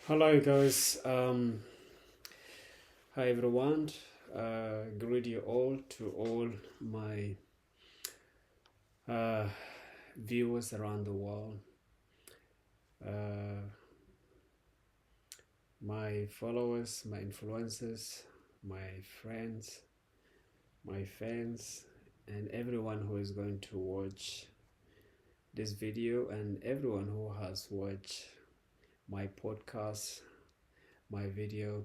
Hello, guys. Hi, everyone. Greet you all to all my uh, viewers around the world, uh, my followers, my influencers, my friends, my fans, and everyone who is going to watch this video, and everyone who has watched my podcast, my video.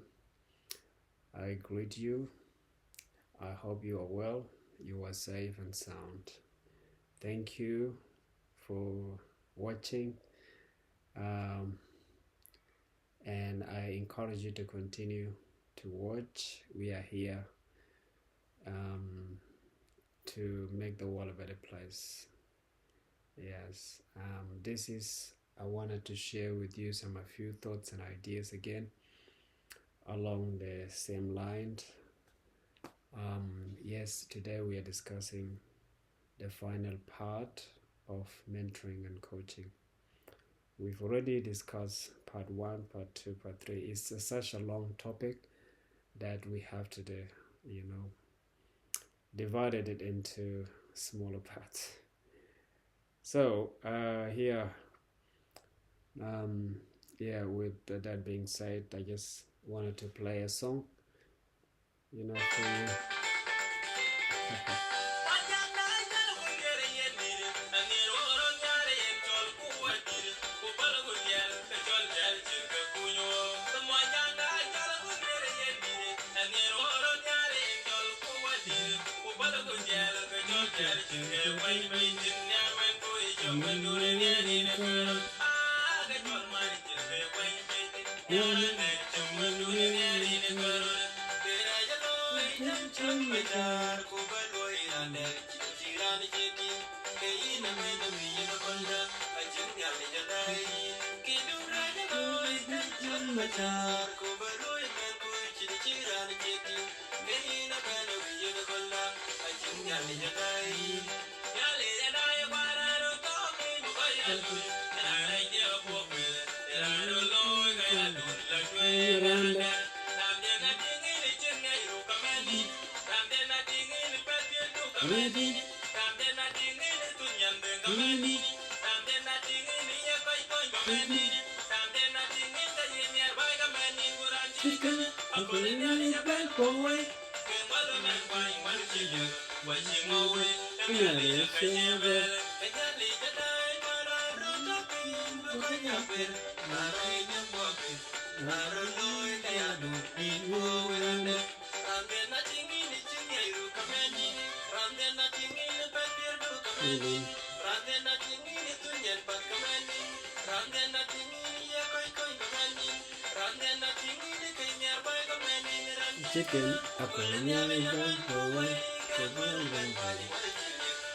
I greet you. I hope you are well, you are safe and sound. Thank you for watching, um, and I encourage you to continue to watch. We are here um, to make the world a better place. Yes, this is I wanted to share with you a few thoughts and ideas again along the same line. Yes, today we are discussing the final part of mentoring and coaching. We've already discussed part 1, part 2, part 3. It's such a long topic that we have to divided it into smaller parts. So here, with that being said, I just wanted to play a song, for you.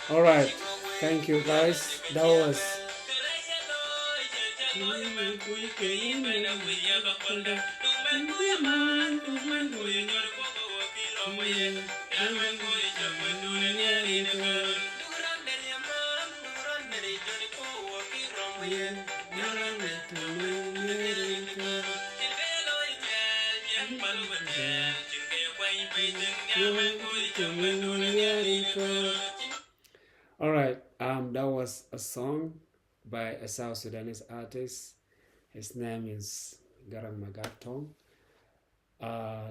All right, thank you guys. That was all right. That was a song by a South Sudanese artist. His name is Garang Magatong.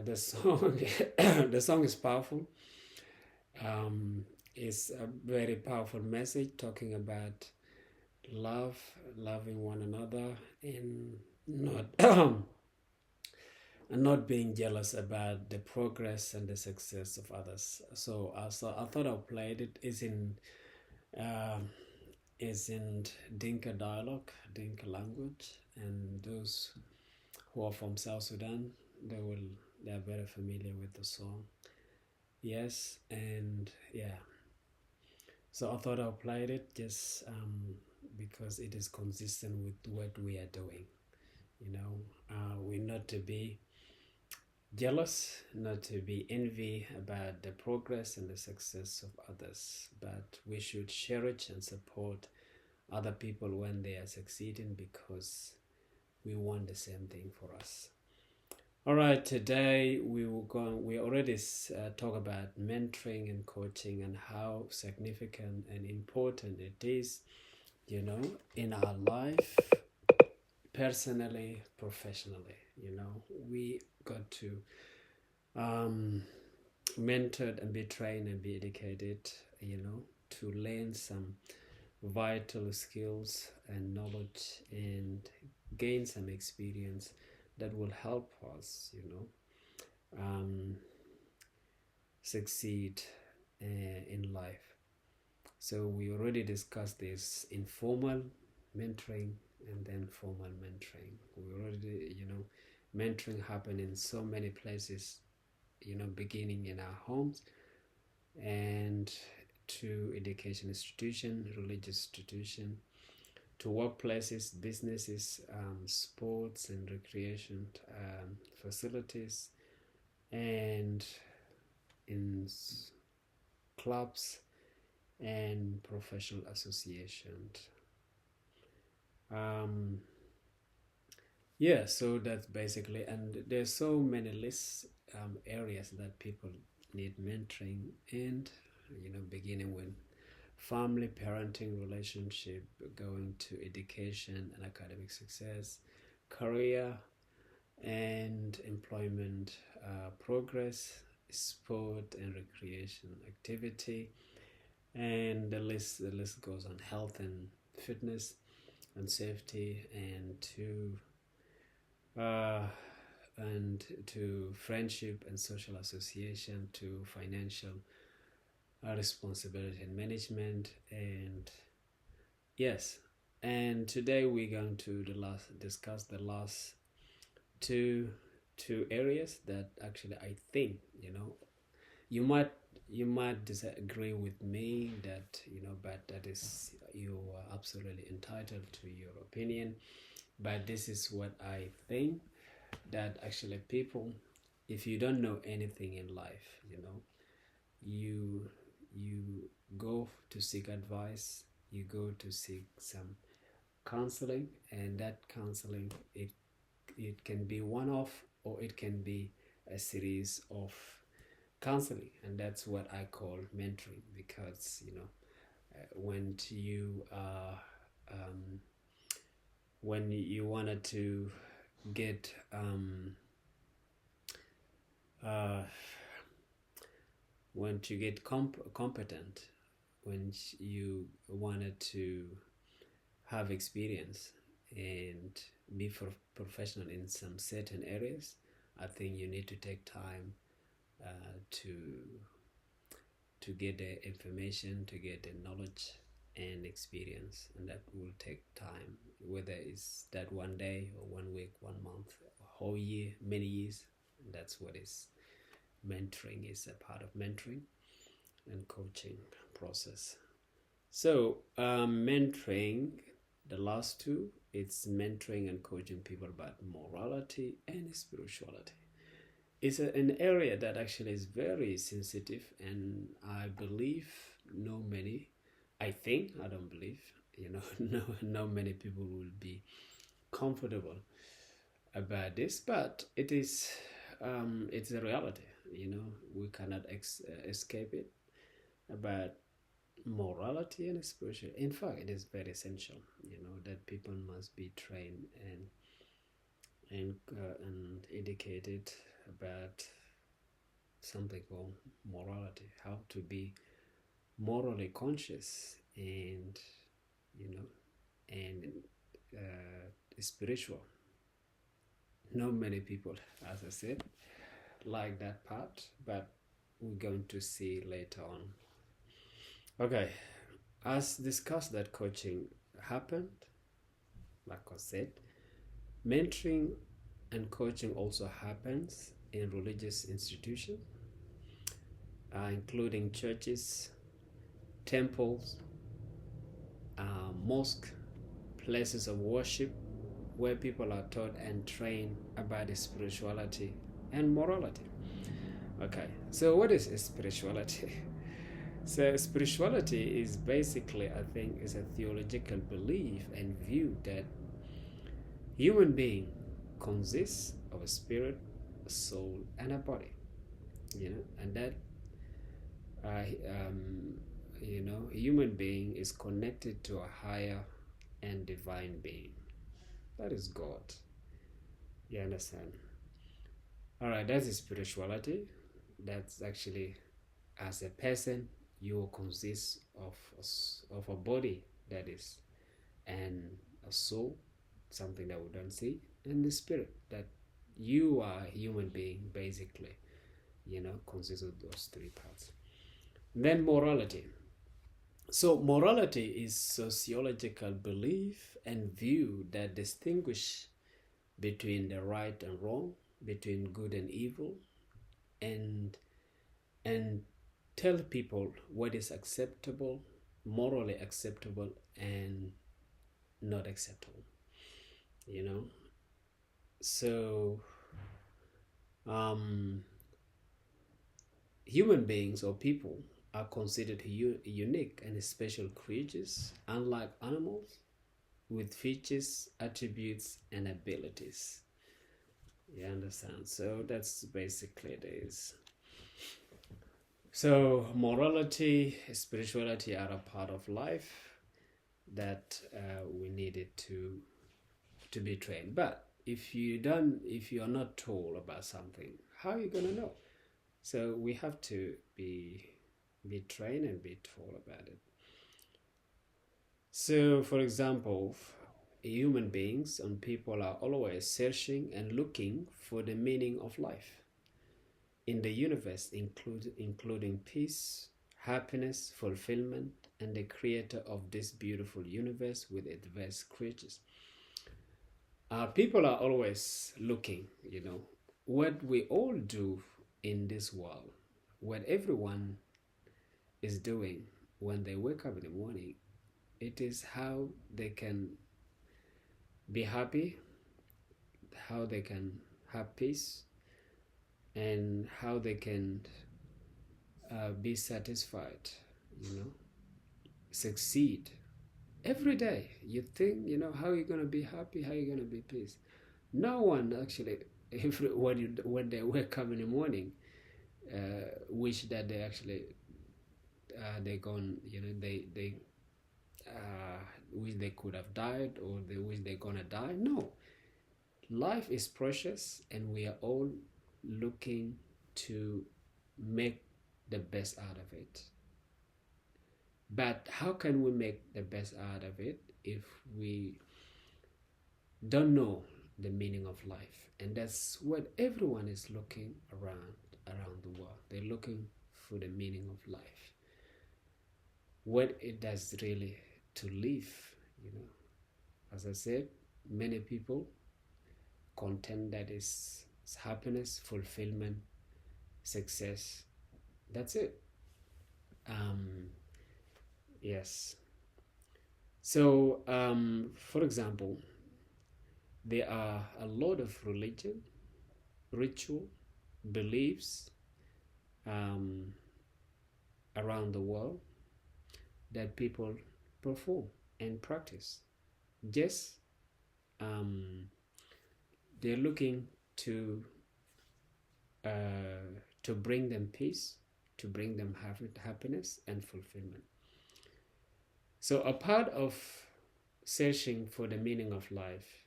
The song, the song is powerful. It's a very powerful message talking about love, loving one another, and not and not being jealous about the progress and the success of others. So I thought I'll play it. Uh, is in Dinka dialogue, Dinka language, and those who are from South Sudan, they are very familiar with the song. Yes, and yeah. So I thought I'll play it just because it is consistent with what we are doing. We're not to be jealous, not to be envy about the progress and the success of others, but we should cherish and support other people when they are succeeding, because we want the same thing for us. All right, today we already talk about mentoring and coaching and how significant and important it is, in our life, personally, professionally. We got to mentor and be trained and be educated, to learn some vital skills and knowledge and gain some experience that will help us, succeed in life. So we already discussed this informal mentoring and then formal mentoring. We already, mentoring happen in so many places, beginning in our homes and to education institution, religious institution, to workplaces, businesses, sports and recreation facilities, and in clubs and professional associations. So that's basically, and there's so many lists, areas that people need mentoring, and beginning with family, parenting, relationship, going to education and academic success, career and employment, progress, sport and recreation activity, and the list goes on: health and fitness and safety, and to friendship and social association, to financial responsibility and management. And yes, and today we're going to discuss the last two areas that actually I think you might disagree with me, that but that is, you are absolutely entitled to your opinion, but this is what I think, that actually people, if you don't know anything in life, you go to seek advice, you go to seek some counseling, and that counseling, it can be one-off or it can be a series of counseling, and that's what I call mentoring. Because when you wanted to get when to get competent, when you wanted to have experience and be professional in some certain areas, I think you need to take time to get the information, to get the knowledge and experience, and that will take time, whether it's that one day or 1 week, 1 month, a whole year, many years. And that's what is mentoring, is a part of mentoring and coaching process. So mentoring, the last two, it's mentoring and coaching people about morality and spirituality. It's an area that actually is very sensitive, and I believe I don't believe, no many people will be comfortable about this, but it's a reality. We cannot escape it. About morality and spiritual, in fact, it is very essential. That people must be trained and educated about something called morality, how to be morally conscious and spiritual. Not many people, as I said, like that part, but we're going to see later on. Okay, as discussed, that coaching happened, like I said, mentoring and coaching also happens in religious institutions, including churches, temples, mosques, places of worship, where people are taught and trained about spirituality and morality. Okay, so what is spirituality? So spirituality is basically, I think, is a theological belief and view that Human being consists of a spirit, a soul, and a body. And that uh, um, human being is connected to a higher and divine being. That is God. You understand? All right, that's spirituality. That's actually, as a person, you consist of a body, that is, and a soul, something that we don't see, and the spirit, that you are a human being, basically, consists of those three parts. Then morality. So morality is sociological belief and view that distinguish between the right and wrong, between good and evil, and and tell people what is acceptable, morally acceptable, and not acceptable. So um, human beings or people are considered unique and special creatures, unlike animals, with features, attributes, and abilities. You understand? So that's basically it is. So morality, spirituality are a part of life that we needed to be trained. But if you are not told about something, how are you gonna know? So we have to be trained and be told about it. So, for example, human beings and people are always searching and looking for the meaning of life in the universe, including peace, happiness, fulfillment, and the creator of this beautiful universe with its diverse creatures. People are always looking, what we all do in this world, what everyone is doing when they wake up in the morning. It is how they can be happy, how they can have peace, and how they can be satisfied, succeed. Every day you think, how are you going to be happy, how are you going to be peace? No one actually, when they wake up in the morning, wish that they actually they gone, they wish they could have died, or they wish they're gonna die. No, life is precious, and we are all looking to make the best out of it. But how can we make the best out of it if we don't know the meaning of life? And that's what everyone is looking around the world. They're looking for the meaning of life, what it does really to live. As I said, many people content that is happiness, fulfillment, success. That's it. Yes. So, for example, there are a lot of religion, ritual, beliefs around the world that people perform and practice. Just they're looking to bring them peace, to bring them happiness and fulfillment. So a part of searching for the meaning of life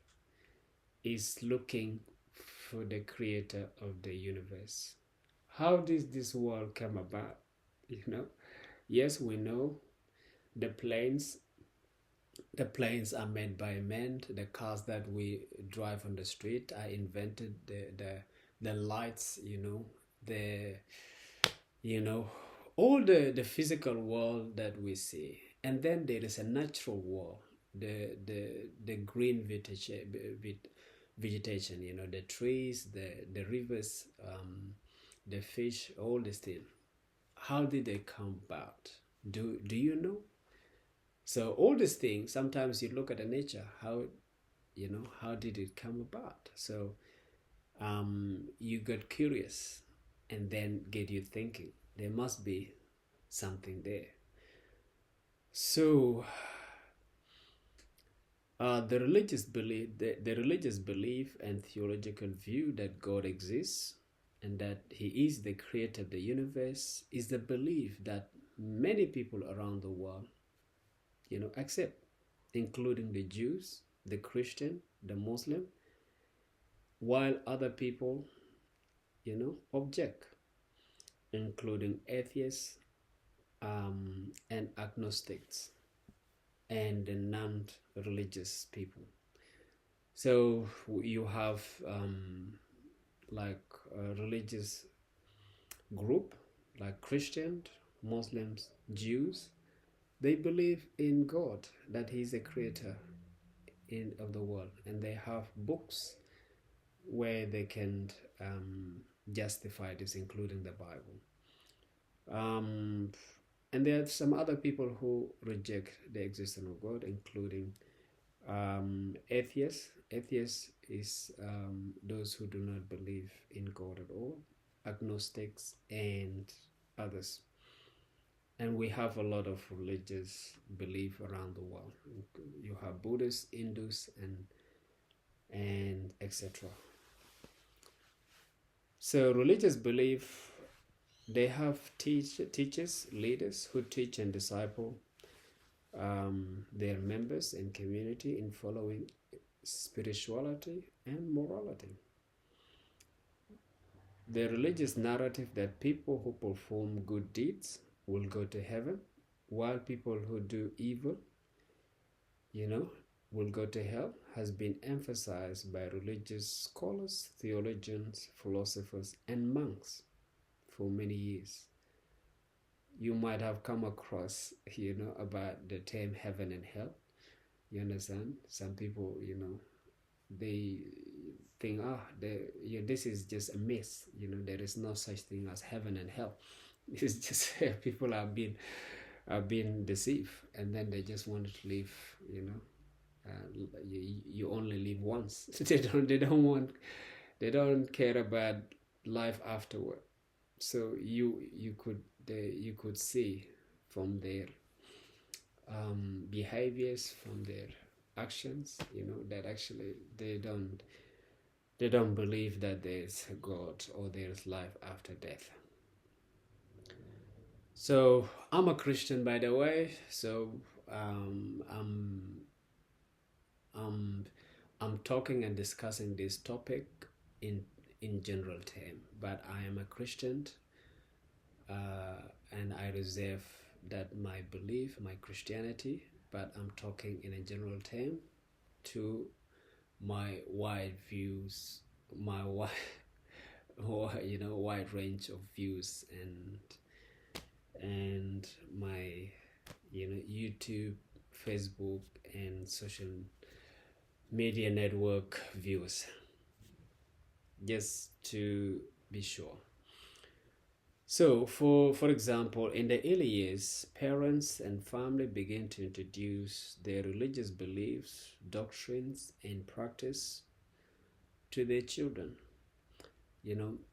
is looking for the creator of the universe. How did this world come about? Yes, we know the planes are made by men. The cars that we drive on the street are invented. The lights, all the physical world that we see. And then there is a natural world, the green vegetation, the trees, the rivers, the fish, all these things. How did they come about? Do you know? So all these things, sometimes you look at the nature, how did it come about? So you get curious, and then get you thinking. There must be something there. So The religious belief and theological view that God exists and that He is the creator of the universe is the belief that many people around the world, accept, including the Jews, the Christian, the Muslim, while other people, object, including atheists, and agnostics and the non-religious people. So you have like a religious group like Christians, Muslims, Jews. They believe in God, that He's a creator of the world, and they have books where they can justify this, including the Bible. And there are some other people who reject the existence of God, including atheists. Atheists is those who do not believe in God at all, agnostics, and others. And we have a lot of religious belief around the world. You have Buddhists, Hindus, and etc. So religious belief, they have teachers, leaders who teach and disciple their members and community in following spirituality and morality. The religious narrative that people who perform good deeds will go to heaven, while people who do evil, will go to hell, has been emphasized by religious scholars, theologians, philosophers, and monks for many years. You might have come across, about the term heaven and hell. You understand? Some people, they think, this is just a myth. There is no such thing as heaven and hell. It's just people are being deceived, and then they just want to live. You only live once. They don't care about life afterward. So you could see from their behaviors, from their actions, that actually they don't believe that there's a God or there's life after death. So I'm a Christian, by the way. So I'm talking and discussing this topic in general term, but I am a Christian, and I reserve that my belief, my Christianity, but I'm talking in a general term to my wide views, my wide range of views, and my YouTube, Facebook, and social media network views, just to be sure. So for example, in the early years, parents and family begin to introduce their religious beliefs, doctrines, and practice to their children.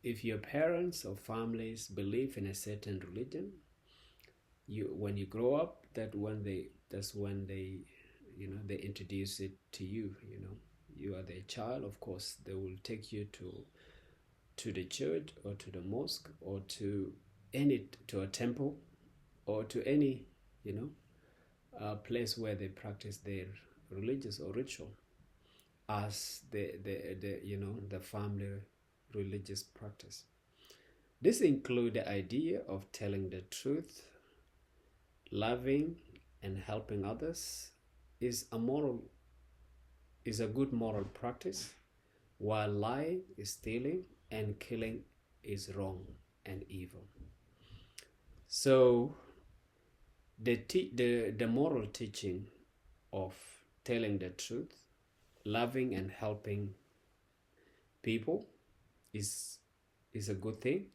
If your parents or families believe in a certain religion, when you grow up, that's when they they introduce it to you. You are their child. Of course, they will take you to the church or to the mosque or to a temple or to any place where they practice their religious or ritual as the family religious practice. This includes the idea of telling the truth, loving and helping others is a good moral practice, while lying, stealing, and killing is wrong and evil. So the moral teaching of telling the truth, loving and helping people is a good thing,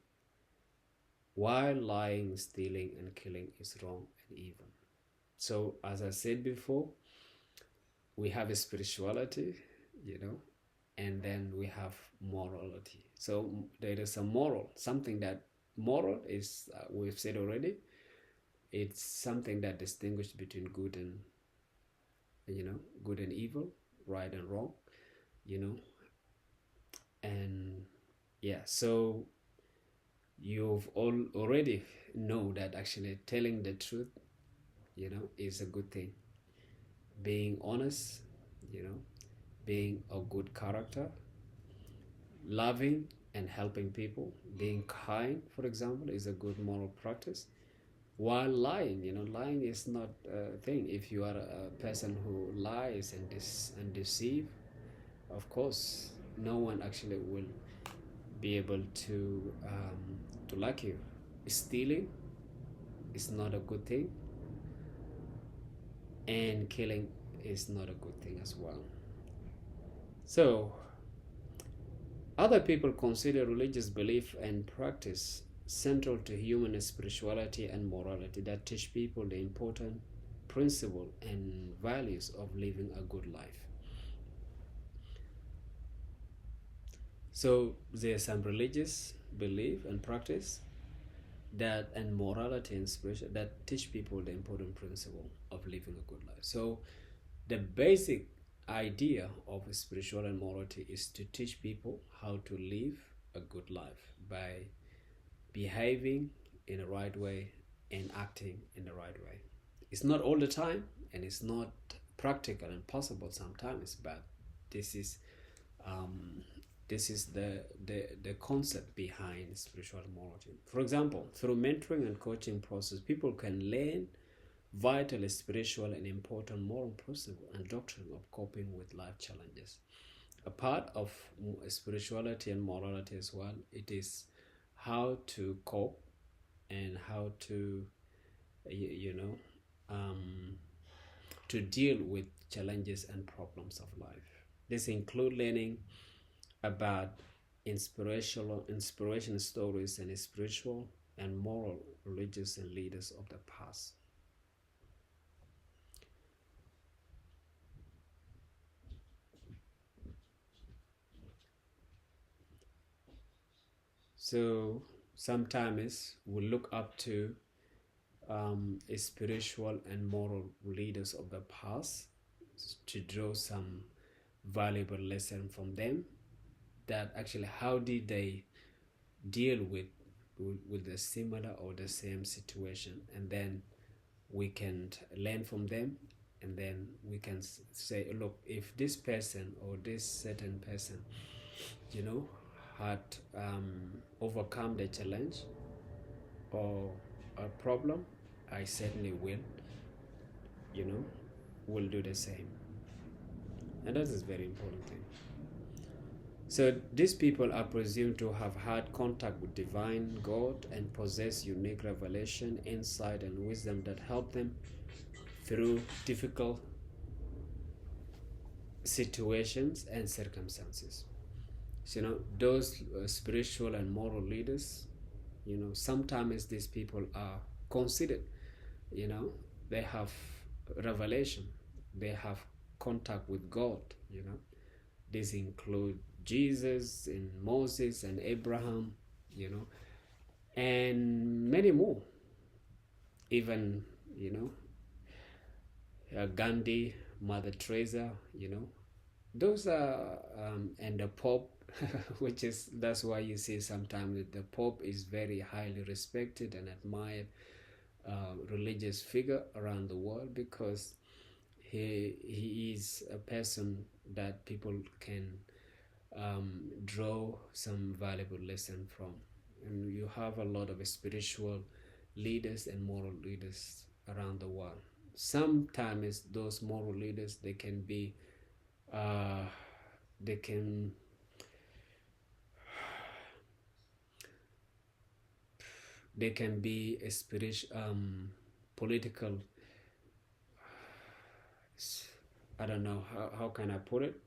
while lying, stealing, and killing is wrong and evil. So as I said before, we have a spirituality, and then we have morality. So there is a moral, something that moral is, we've said already, it's something that distinguishes between good and good and evil, right and wrong, you know, and yeah, so you've already know that actually telling the truth, is a good thing. Being honest, you know, being a good character, loving and helping people, being kind, for example, is a good moral practice. While lying, lying is not a thing. If you are a person who lies and deceive, of course, no one actually will be able to like you. Stealing is not a good thing, and killing is not a good thing as well. So, other people consider religious belief and practice central to human spirituality and morality that teach people the important principle and values of living a good life. So there are some religious belief and practice and morality and spiritual that teach people the important principle of living a good life. So the basic idea of spiritual and morality is to teach people how to live a good life by behaving in the right way and acting in the right way. It's not all the time, and it's not practical and possible sometimes, but this is the concept behind spiritual morality. For example, through mentoring and coaching process, people can learn vital spiritual and important moral principle and doctrine of coping with life challenges. A part of spirituality and morality as well, it is how to cope and how to to deal with challenges and problems of life. This include learning about inspiration stories and spiritual and moral religious and leaders of the past. So sometimes we look up to spiritual and moral leaders of the past to draw some valuable lesson from them, that actually how did they deal with the similar or the same situation, and then we can learn from them, and then we can say, look, if this person or this certain person had overcome the challenge or a problem, I certainly will do the same. And that is a very important thing. So these people are presumed to have had contact with divine God and possess unique revelation, insight, and wisdom that help them through difficult situations and circumstances. So, those spiritual and moral leaders, sometimes these people are considered, they have revelation, they have contact with God, These include Jesus and Moses and Abraham, and many more. Even, Gandhi, Mother Teresa, those are, and the Pope, that's why you see sometimes that the Pope is very highly respected and admired religious figure around the world, because he is a person that people can draw some valuable lesson from. And you have a lot of spiritual leaders and moral leaders around the world. Sometimes those moral leaders, they can be a spiritual political, I don't know how can I put it,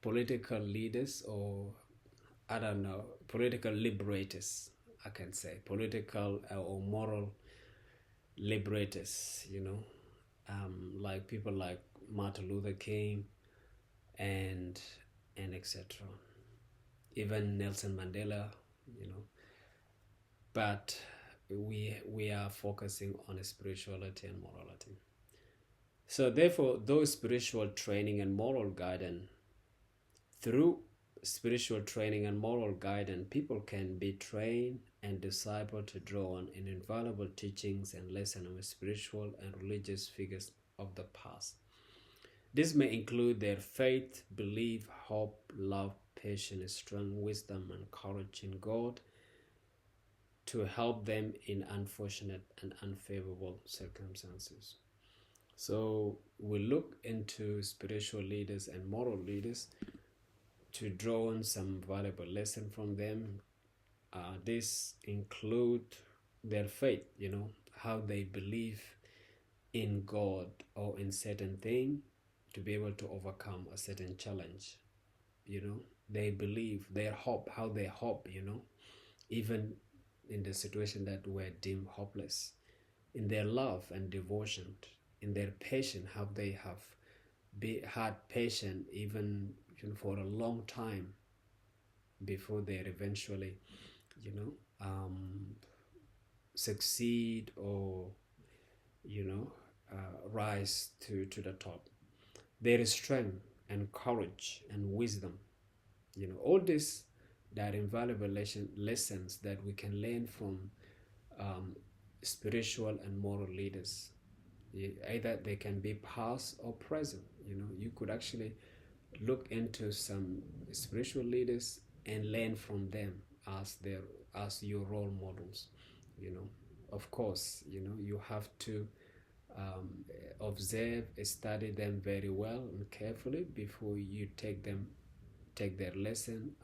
political leaders, or I don't know, political liberators, I can say, political or moral liberators, like people like Martin Luther King and etc. Even Nelson Mandela, but we are focusing on spirituality and morality. So therefore, those spiritual training and moral guidance, through spiritual training and moral guidance, people can be trained and discipled to draw on invaluable teachings and lessons of spiritual and religious figures of the past. This may include their faith, belief, hope, love, patience, strength, wisdom, and courage in God to help them in unfortunate and unfavorable circumstances. So we look into spiritual leaders and moral leaders to draw on some valuable lesson from them. This include their faith, how they believe in God or in certain thing to be able to overcome a certain challenge. They believe, their hope, how they hope, even in the situation that were deemed hopeless, in their love and devotion, in their patience, how they have had patience even for a long time before they eventually, succeed or, rise to the top. There is strength and courage and wisdom. All this that are invaluable lessons that we can learn from spiritual and moral leaders. Either they can be past or present. You could actually look into some spiritual leaders and learn from them as your role models. Of course, you have to observe, study them very well and carefully before you take their lesson,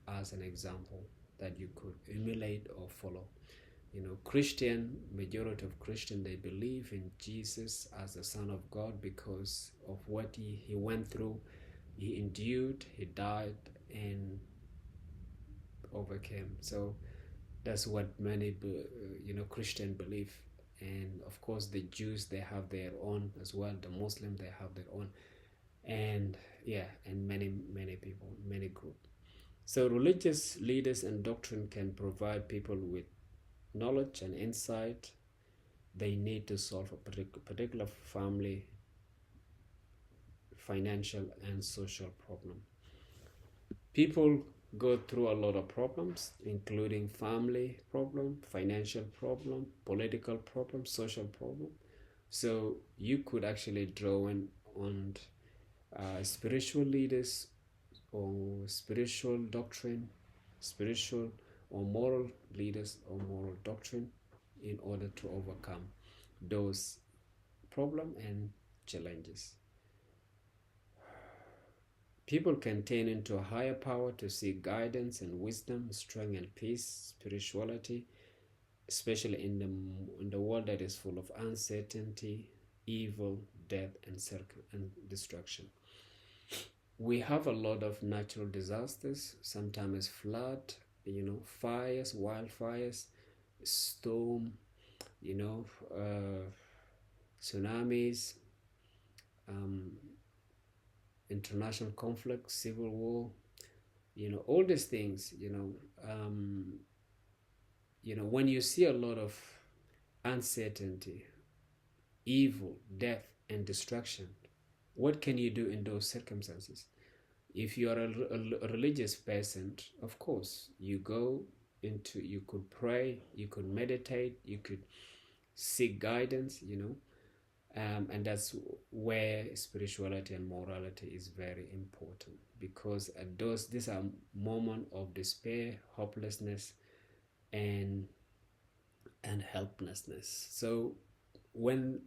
as an example that you could emulate or follow. Majority of Christian, they believe in Jesus as the Son of God because of what he went through. He endured, he died, and overcame. So that's what many, Christian believe. And of course, the Jews, they have their own as well. The Muslim, they have their own. And many people, many groups. So religious leaders and doctrine can provide people with knowledge and insight they need to solve a particular family, financial, and social problem. People go through a lot of problems, including family problem, financial problem, political problem, social problem. So you could actually draw on spiritual leaders or spiritual doctrine, spiritual or moral leaders or moral doctrine in order to overcome those problems and challenges. People can turn into a higher power to seek guidance and wisdom, strength and peace, spirituality, especially in the world that is full of uncertainty, evil, death, and destruction. We have a lot of natural disasters, sometimes flood, fires, wildfires, storm, tsunamis, international conflict, civil war, all these things, when you see a lot of uncertainty, evil, death, and destruction, what can you do in those circumstances? If you are a religious person, of course, you could pray, you could meditate, you could seek guidance, and that's where spirituality and morality is very important, because these are moments of despair, hopelessness, and helplessness. So when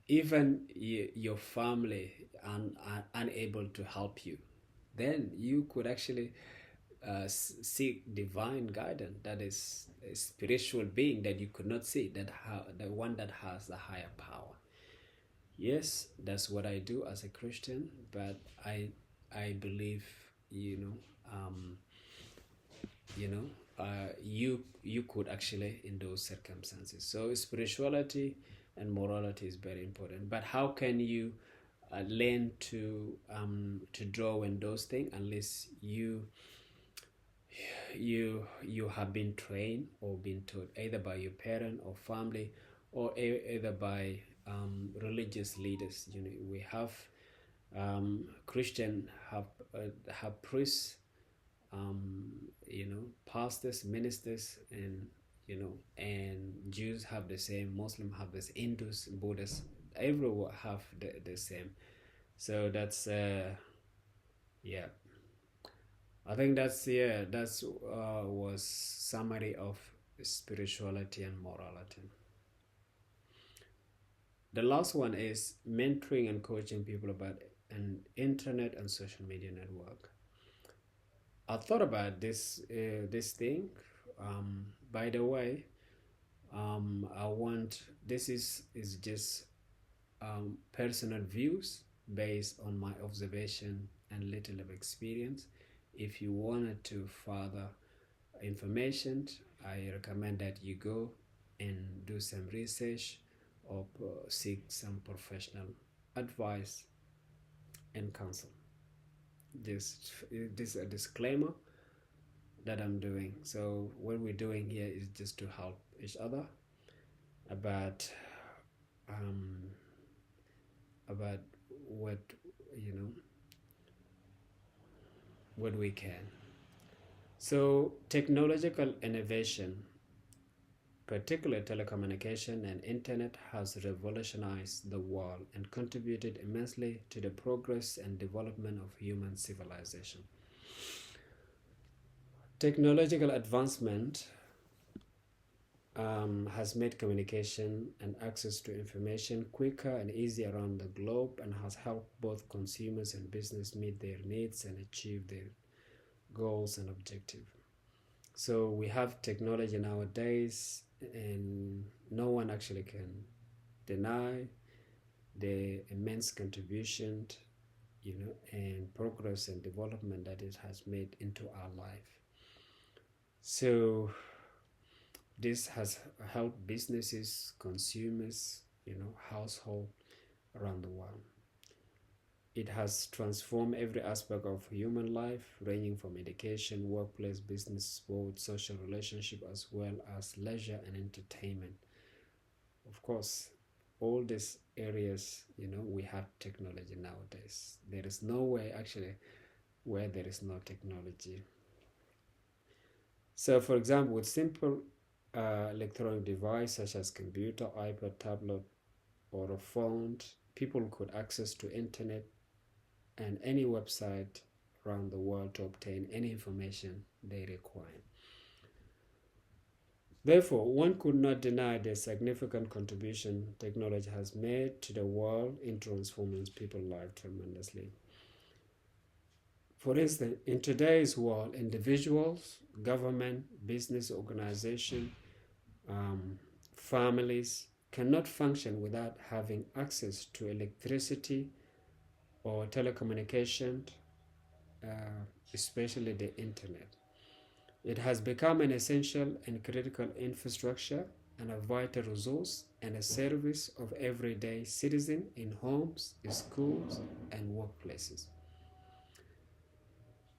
even your family are unable to help you, then you could actually seek divine guidance. That is a spiritual being that you could not see, the one that has a higher power. Yes, that's what I do as a Christian, but I believe you could actually in those circumstances. So spirituality and morality is very important. But how can you learn to draw in those things unless you you have been trained or been taught either by your parent or family, or either by religious leaders. We have Christian have priests, pastors, ministers, and Jews have the same, Muslim have this, Hindus, Buddhists, everyone have the same. So that's yeah. I think that's was summary of spirituality and morality. The last one is mentoring and coaching people about an internet and social media network. I thought about this thing. By the way, this is just personal views based on my observation and little of experience. If you wanted to further information, I recommend that you go and do some research or seek some professional advice and counsel. This is a disclaimer that I'm doing. So what we're doing here is just to help each other about what what we can. So technological innovation, particularly telecommunication and internet, has revolutionized the world and contributed immensely to the progress and development of human civilization. Technological advancement has made communication and access to information quicker and easier around the globe, and has helped both consumers and business meet their needs and achieve their goals and objectives. So we have technology nowadays, and no one actually can deny the immense contribution, and progress and development that it has made into our life. So this has helped businesses, consumers, household around the world. It has transformed every aspect of human life, ranging from education, workplace, business, sport, social relationship, as well as leisure and entertainment. Of course, all these areas, we have technology nowadays. There is no way actually where there is no technology. So, for example, with simple electronic device such as computer, iPad, tablet, or a phone, people could access to internet and any website around the world to obtain any information they require. Therefore, one could not deny the significant contribution technology has made to the world in transforming people's lives tremendously. For instance, in today's world, individuals, government, business organizations, families cannot function without having access to electricity or telecommunication, especially the internet. It has become an essential and critical infrastructure and a vital resource and a service of everyday citizen in homes, schools, and workplaces.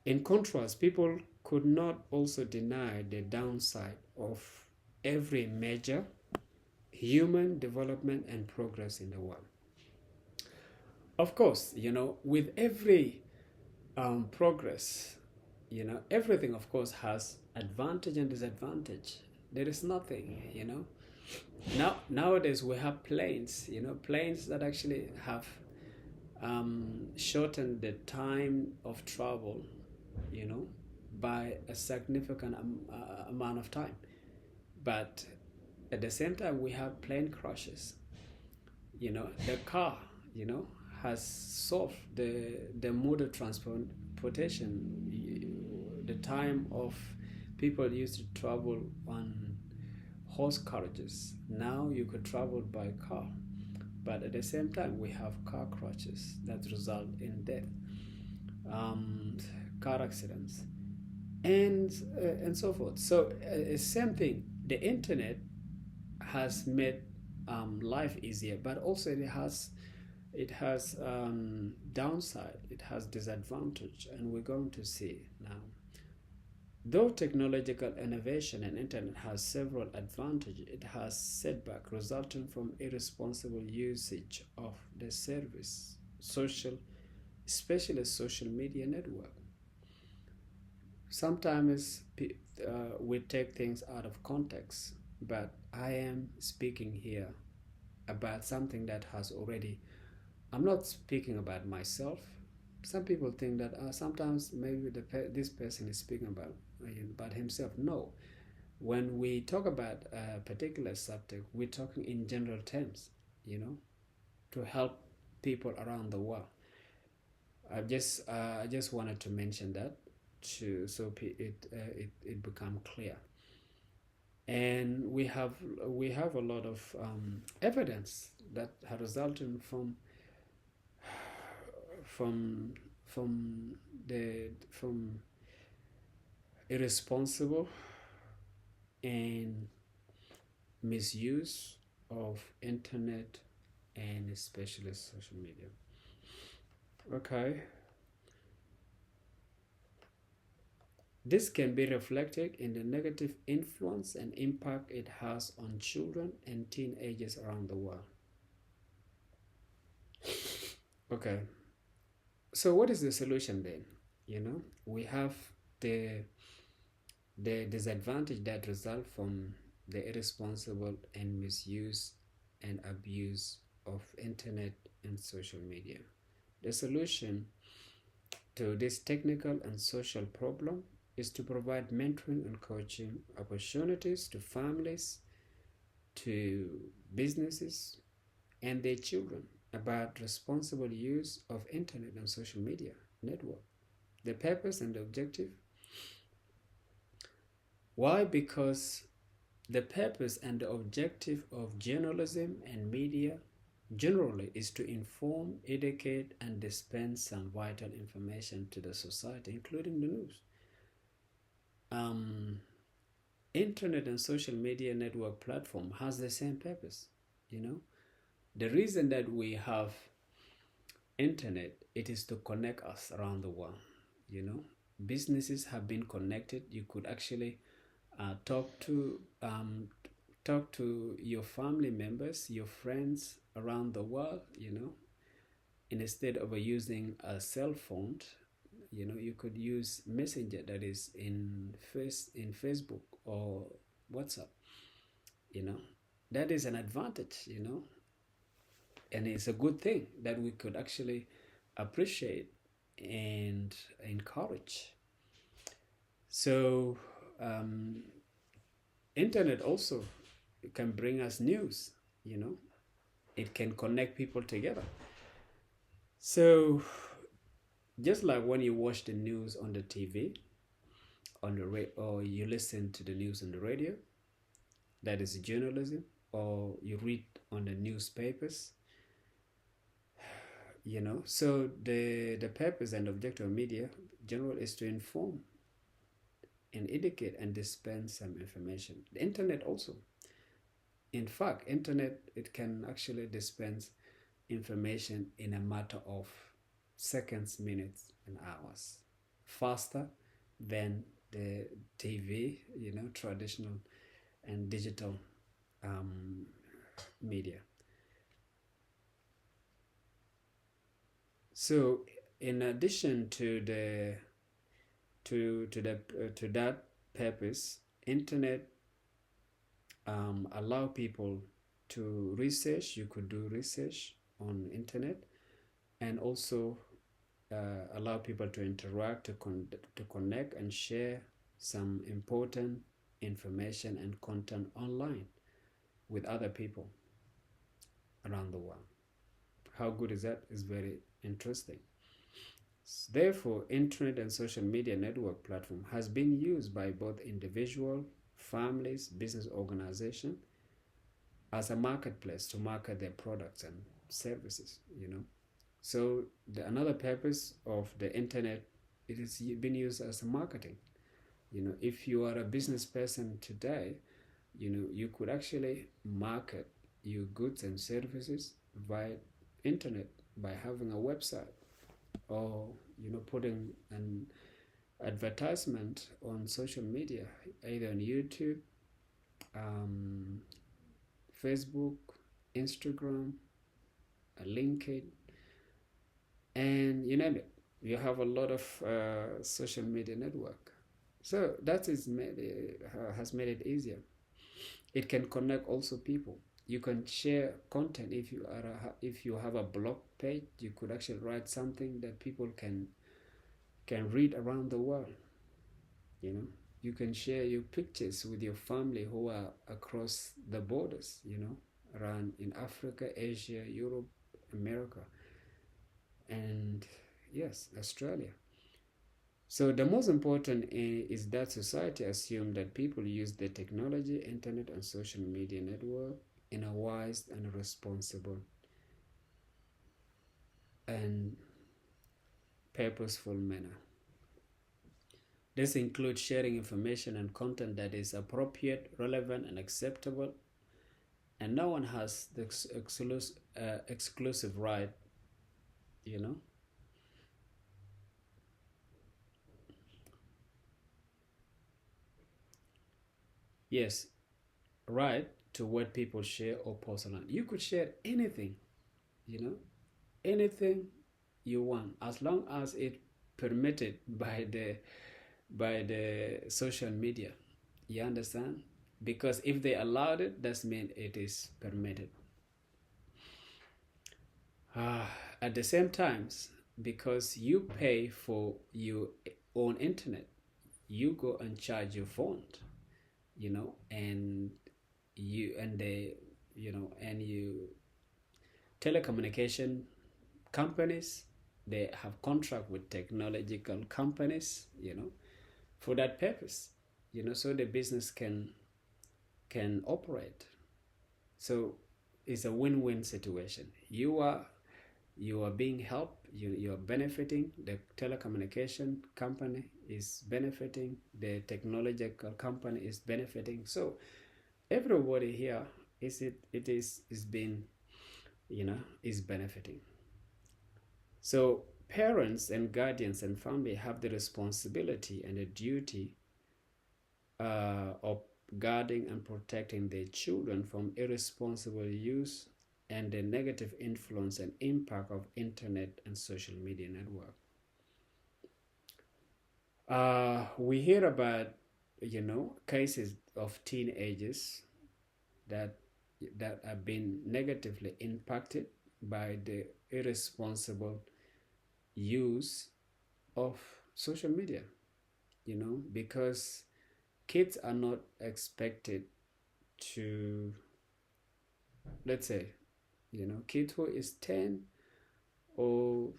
In contrast, people could not also deny the downside of every major human development and progress in the world. Of course, with every progress, everything, of course, has advantage and disadvantage. There is nothing, Nowadays we have planes, planes that actually have shortened the time of travel, by a significant amount of time. But at the same time, we have plane crashes. The car, has solved the mode of transportation. The time of people used to travel on horse carriages. Now you could travel by car. But at the same time, we have car crashes that result in death, car accidents, and so forth. So same thing. The internet has made life easier, but also it has downside. It has disadvantage, and we're going to see now. Though technological innovation and internet has several advantages, it has setback resulting from irresponsible usage of the service, especially social media network. Sometimes we take things out of context, but I am speaking here about something that has already. I'm not speaking about myself. Some people think that sometimes maybe this person is speaking about himself. No, when we talk about a particular subject, we're talking in general terms, to help people around the world. I just wanted to mention that so it become clear. And we have a lot of evidence that have resulted from from irresponsible and misuse of internet and especially social media. Okay. This can be reflected in the negative influence and impact it has on children and teenagers around the world. Okay. So what is the solution then? We have the disadvantage that result from the irresponsible and misuse and abuse of internet and social media. The solution to this technical and social problem is to provide mentoring and coaching opportunities to families, to businesses, and their children about responsible use of internet and social media network. The purpose and the objective. Why? Because the purpose and the objective of journalism and media generally is to inform, educate, and dispense some vital information to the society, including the news. Internet and social media network platform has the same purpose. The reason that we have internet, it is to connect us around the world. Businesses have been connected. You could actually talk to your family members, your friends around the world. Instead of using a cell phone, you could use Messenger, that is in Facebook or WhatsApp. That is an advantage. And it's a good thing that we could actually appreciate and encourage. So internet also can bring us news. It can connect people together. So just like when you watch the news on the TV, or you listen to the news on the radio, that is journalism, or you read on the newspapers. So the purpose and objective of media general is to inform and educate and dispense some information. The internet also. In fact, internet, it can actually dispense information in a matter of seconds, minutes, and hours, faster than the TV, traditional and digital media. So, in addition to that purpose, internet allow people to research. You could do research on internet, and also allow people to interact, to connect and share some important information and content online with other people around the world. How good is that? It's very interesting. Therefore, internet and social media network platform has been used by both individual, families, business organizations as a marketplace to market their products and services. So another purpose of the internet, it has been used as a marketing. If you are a business person today, you could actually market your goods and services via internet by having a website, or putting advertisement on social media, either on YouTube, um, Facebook, Instagram, LinkedIn, and you name it. You have a lot of social media network. So that has made it easier. It can connect also people. You can share content. If you have a blog page, you could actually write something that people can read around the world. You know, you can share your pictures with your family who are across the borders. You know, around in Africa, Asia, Europe, America, and yes, Australia. So the most important is that society assumes that people use the technology, internet, and social media network in a wise and responsible and purposeful manner. This includes sharing information and content that is appropriate, relevant, and acceptable, and no one has the exclusive right, you know. Yes, right to what people share or post online. You could share anything, you know, anything you want, as long as it permitted by the social media. You understand? Because if they allowed it, that means it is permitted. At the same times, because you pay for your own internet, you go and charge your phone, you know, and you and the you know and you telecommunication companies, they have contract with technological companies, you know, for that purpose, you know, so the business can operate. So it's a win-win situation. You are being helped, you're benefiting, the telecommunication company is benefiting, the technological company is benefiting. So everybody here is being, you know, is benefiting. So parents and guardians and family have the responsibility and the duty of guarding and protecting their children from irresponsible use and the negative influence and impact of internet and social media network. We hear about, you know, cases of teenagers that have been negatively impacted by the irresponsible use of social media, you know, because kids are not expected to, let's say, you know, kid who is 10 or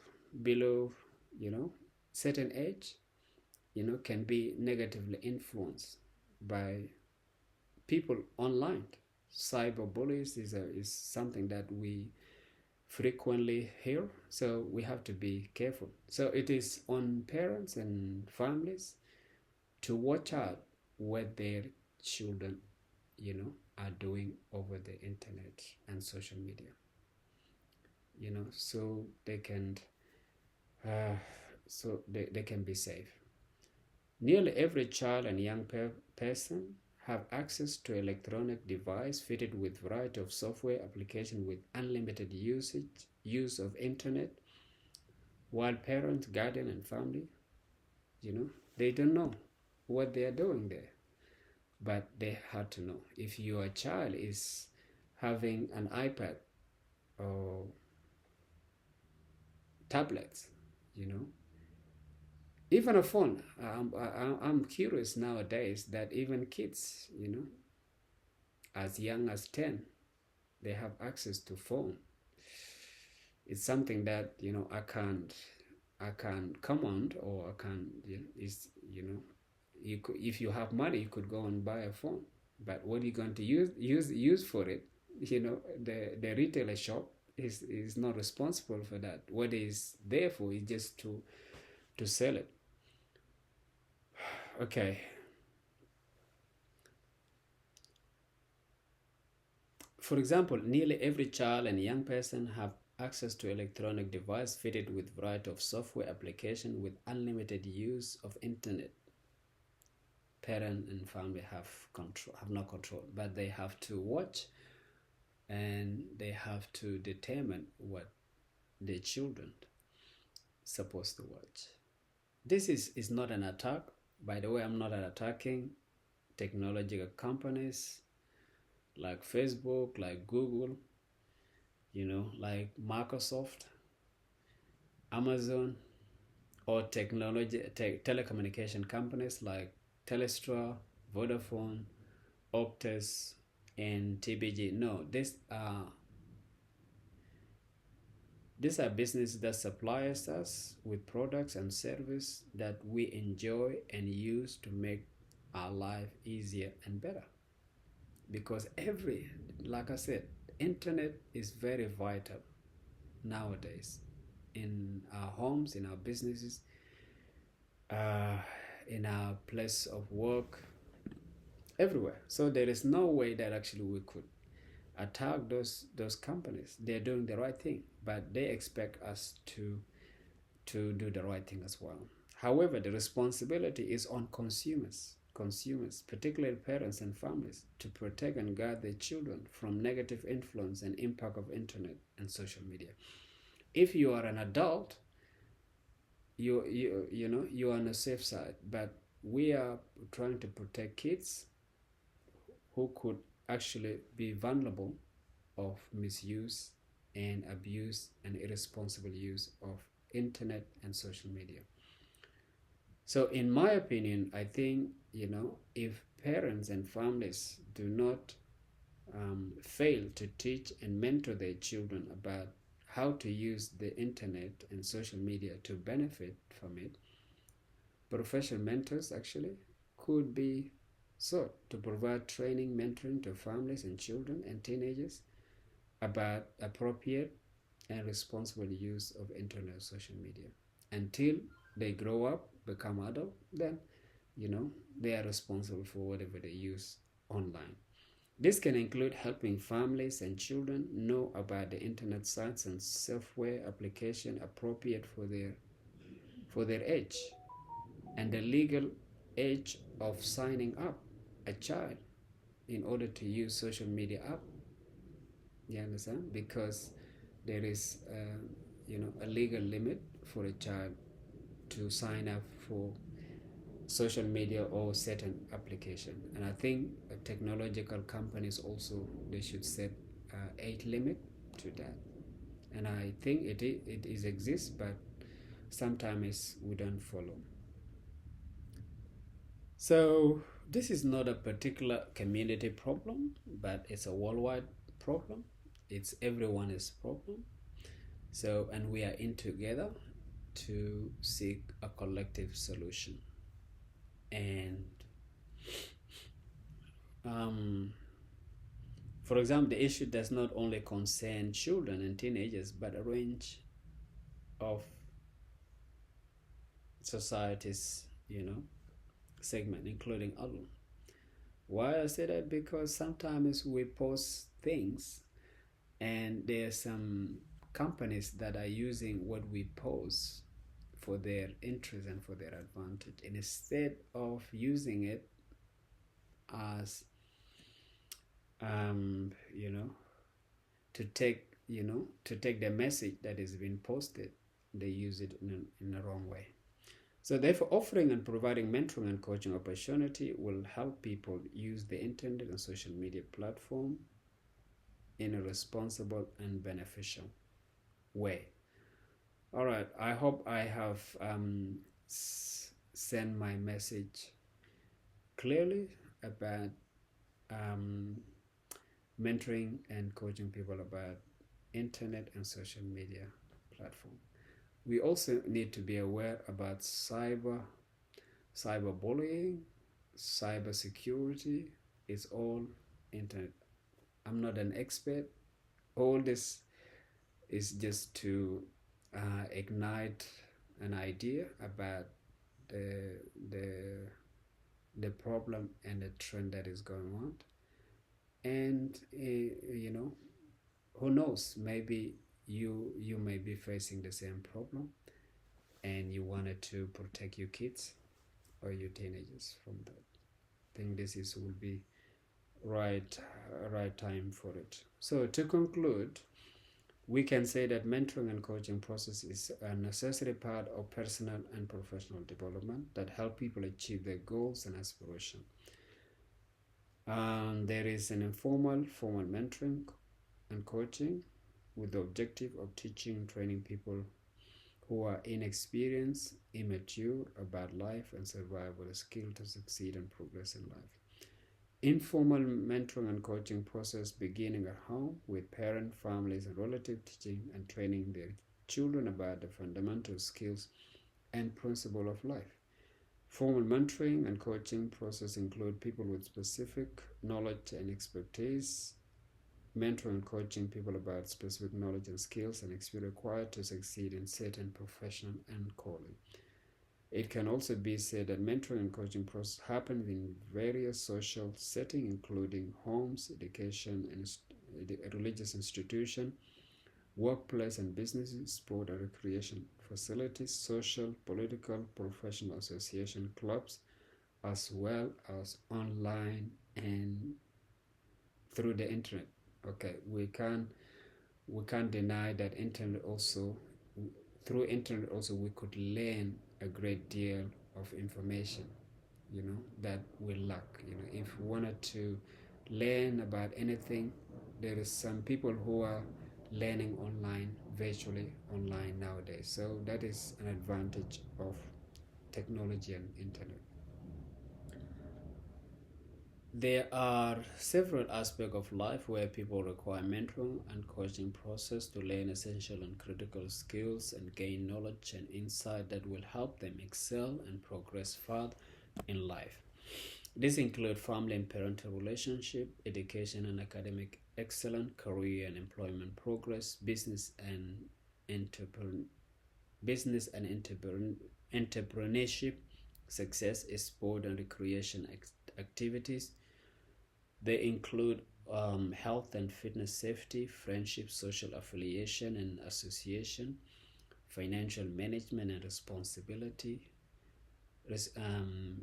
below, you know, certain age, you know, can be negatively influenced by people online. Cyberbullies is something that we frequently hear, so we have to be careful. So it is on parents and families to watch out what their children, you know, are doing over the internet and social media, you know, so they can they can be safe. Nearly every child and young person have access to electronic device fitted with variety of software application with unlimited use of internet, while parents, guardian, and family, you know, they don't know what they are doing there, but they had to know. If your child is having an iPad or tablets, you know, even a phone. I'm curious nowadays that even kids, you know, as young as 10, they have access to phone. It's something that, you know, I can command, or I can, you know, is, you know, you could, if you have money, you could go and buy a phone, but what are you going to use for it? You know, the retailer shop is not responsible for that. What is there for is just to sell it. Okay. For example, nearly every child and young person have access to electronic device fitted with variety of software application with unlimited use of internet. Parent and family have no control, but they have to watch and they have to determine what their children supposed to watch. This is not an attack. By the way, I'm not attacking technological companies like Facebook, like Google, like Microsoft, Amazon, or telecommunication companies like Telstra, Vodafone, Optus, and TBG. No, these are businesses that supply us with products and services that we enjoy and use to make our life easier and better. Because like I said, internet is very vital nowadays in our homes, in our businesses, in our place of work, everywhere. So there is no way that actually we could attack those companies. They're doing the right thing, but they expect us to do the right thing as well. However, the responsibility is on consumers, particularly parents and families, to protect and guard their children from negative influence and impact of internet and social media. If you are an adult, you are on a safe side, but we are trying to protect kids who could actually be vulnerable of misuse and abuse and irresponsible use of internet and social media. So in my opinion, I think, if parents and families do not fail to teach and mentor their children about how to use the internet and social media to benefit from it, professional mentors actually could be sought to provide training, mentoring to families and children and teenagers about appropriate and responsible use of internet and social media. Until they grow up, become adult, then they are responsible for whatever they use online. This can include helping families and children know about the internet sites and software application appropriate for their age and the legal age of signing up a child in order to use social media app. You understand? Because there is a legal limit for a child to sign up for social media or certain application. And I think technological companies also, they should set age limit to that. And I think it exists, but sometimes we don't follow. So this is not a particular community problem, but it's a worldwide problem. It's everyone's problem. So, and we are in together to seek a collective solution. And for example, the issue does not only concern children and teenagers, but a range of society's segment, including adult. Why I say that? Because sometimes we post things and there are some companies that are using what we post for their interest and for their advantage, and instead of using it as to take the message that is being posted, they use it in a wrong way. So therefore, offering and providing mentoring and coaching opportunity will help people use the internet and social media platform in a responsible and beneficial way. All right, I hope I have sent my message clearly about mentoring and coaching people about internet and social media platform. We also need to be aware about cyberbullying, cybersecurity. It's all internet. I'm not an expert. All this is just to ignite an idea about the problem and the trend that is going on. And who knows, maybe you may be facing the same problem, and you wanted to protect your kids or your teenagers from that. I think will be right time for it. So to conclude, we can say that mentoring and coaching process is a necessary part of personal and professional development that help people achieve their goals and aspirations. There is an formal mentoring and coaching with the objective of teaching and training people who are inexperienced, immature about life and survival skills to succeed and progress in life. Informal mentoring and coaching process beginning at home with parents, families, and relatives teaching and training their children about the fundamental skills and principles of life. Formal mentoring and coaching process include people with specific knowledge and expertise, mentoring and coaching people about specific knowledge and skills and experience required to succeed in certain profession and calling. It can also be said that mentoring and coaching process happens in various social settings, including homes, education, and religious institutions, workplace and businesses, sport and recreation facilities, social, political, professional association, clubs, as well as online and through the internet. Okay, we can't deny that through internet also we could learn a great deal of information, that we lack. If we wanted to learn about anything, there is some people who are learning online, virtually online nowadays. So that is an advantage of technology and internet. There are several aspects of life where people require mentoring and coaching process to learn essential and critical skills and gain knowledge and insight that will help them excel and progress further in life. These include family and parental relationship, education and academic excellence, career and employment progress, business and entrepreneurship, success, sport and recreation activities. They include health and fitness, safety, friendship, social affiliation and association, financial management and responsibility,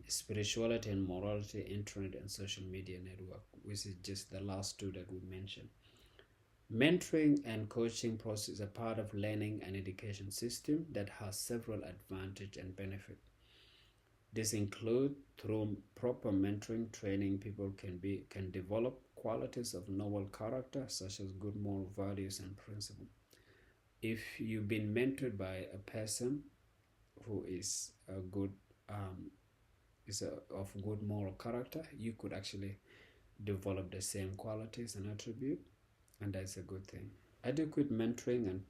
spirituality and morality, internet and social media network, which is just the last two that we mentioned. Mentoring and coaching process is a part of learning and education system that has several advantages and benefits. This include through proper mentoring training, people can develop qualities of noble character such as good moral values and principles. If you've been mentored by a person who is of good moral character, you could actually develop the same qualities and attributes, and that's a good thing. Adequate mentoring and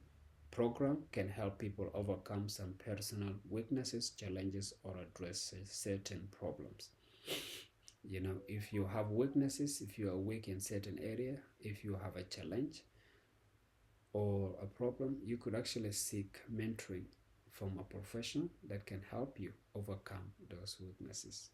program can help people overcome some personal weaknesses, challenges, or address certain problems. If you have weaknesses, if you are weak in certain area, if you have a challenge or a problem, you could actually seek mentoring from a professional that can help you overcome those weaknesses.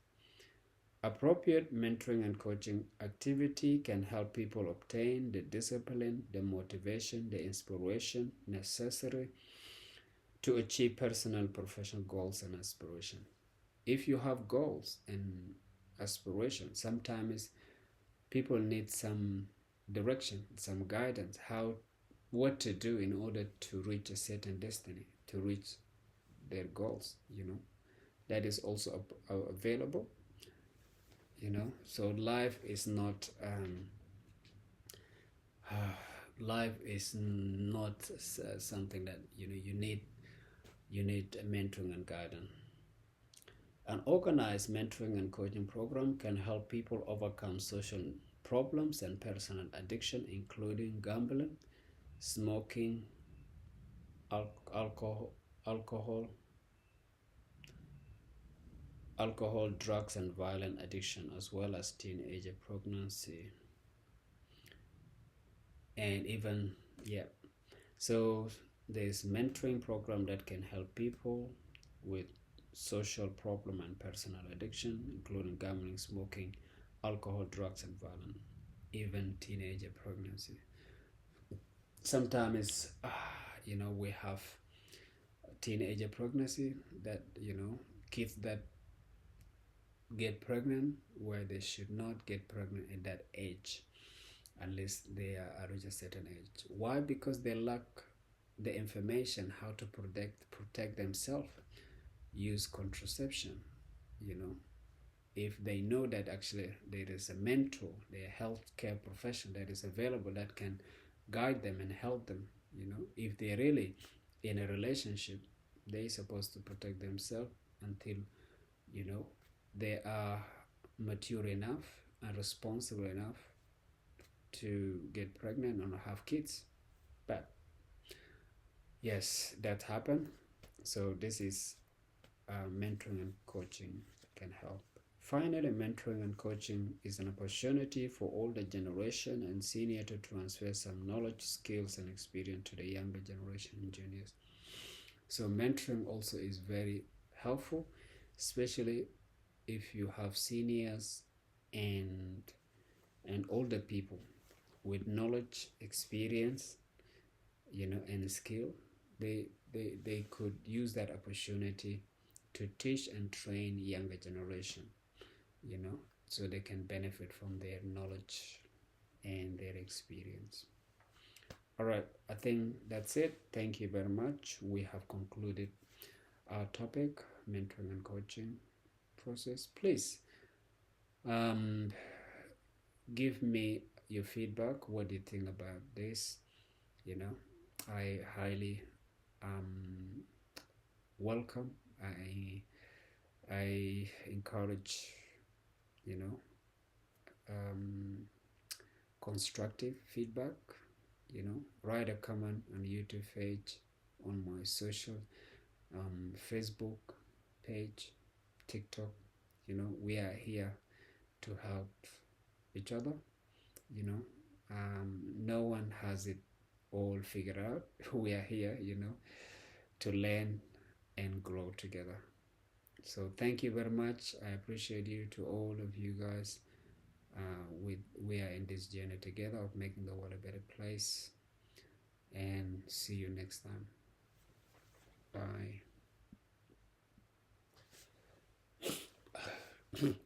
Appropriate mentoring and coaching activity can help people obtain the discipline, the motivation, the inspiration necessary to achieve personal professional goals and aspirations. If you have goals and aspirations, sometimes people need some direction, some guidance, what to do in order to reach a certain destiny, to reach their goals. That is also available. So life is not something that you need mentoring and guidance. An organized mentoring and coaching program can help people overcome social problems and personal addiction, including gambling, smoking, alcohol, drugs, and violent addiction, as well as teenager pregnancy. And even, so there's mentoring program that can help people with social problem and personal addiction, including gambling, smoking, alcohol, drugs, and violence, even teenager pregnancy. sometimes we have teenager pregnancy, that kids that get pregnant where they should not get pregnant at that age unless they are reach a certain age. Why? Because they lack the information how to protect themselves, use contraception. you know if they know that actually there is a mentor, their healthcare professional that is available that can guide them and help them. If they're really in a relationship, they're supposed to protect themselves until you know they are mature enough and responsible enough to get pregnant and have kids. But yes, that happened. So this is mentoring and coaching can help. Finally, mentoring and coaching is an opportunity for older generation and senior to transfer some knowledge, skills, and experience to the younger generation and juniors. So mentoring also is very helpful, especially if you have seniors and older people with knowledge, experience, and skill. They could use that opportunity to teach and train younger generation, so they can benefit from their knowledge and their experience. All right, I think that's it. Thank you very much. We have concluded our topic, mentoring and coaching process. Please give me your feedback. What do you think about this? I highly welcome. I encourage constructive feedback. Write a comment on YouTube page, on my social Facebook page, TikTok. We are here to help each other. No one has it all figured out. We are here, to learn and grow together. So thank you very much. I appreciate you, to all of you guys. We are in this journey together of making the world a better place. And see you next time. Bye.